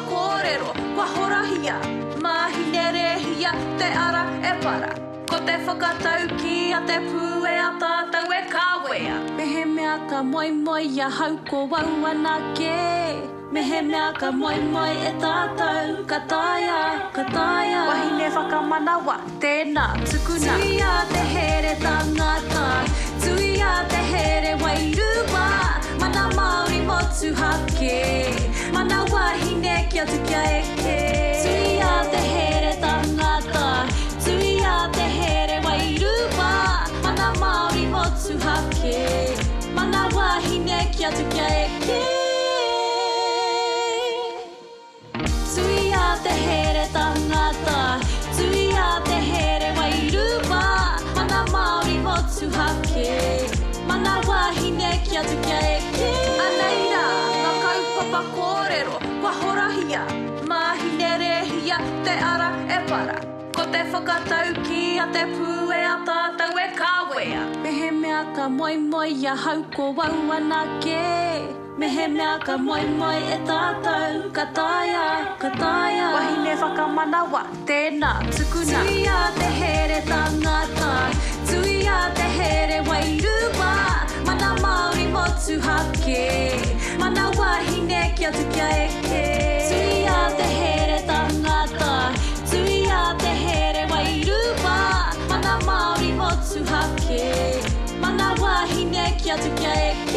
kōrero, kua horahia, mahine rehia, te ara e para. Ko te whakatau ki a te pū e a tātou e kāwea. Mehe mea ka moi moi a hau ko wau anake. Mehe mea ka moi moi e tātou ka taia, ka taia. Wahine whakamanawa, tēnā tukuna. Tui a te here tangata, tui a te here wairua. Mana Māori motu hake, mana wahine kia tu kia eke. Tui a te here tangata, tui a te here wairua. Mana Māori motu hake, mana wahine kia tu kia eke. Tui a te here tangata, tui a te here wairua. Mana Māori motu hake, mana wahine kia tu kia eke. Aneira, ngā kaupapa kōrero, kua horahia, mahine rehia, te ara e para. Ko te whakatau ki a te pū e a tātou e kāwea. Mehe mea ka moi moi a hau ko wau anake. Mehe mea ka moi moi e tātou ka taia, ka taia. Wahine whakamanawa, tēnā tukuna. Tui a te here tangata, tui a te here wairua. Mana Māori motu hake, mana wahine kia tu kia eke. Tui a te here tangata, tui a te here wairua. Mana Māori motu hake, mana wahine kia tu kia eke.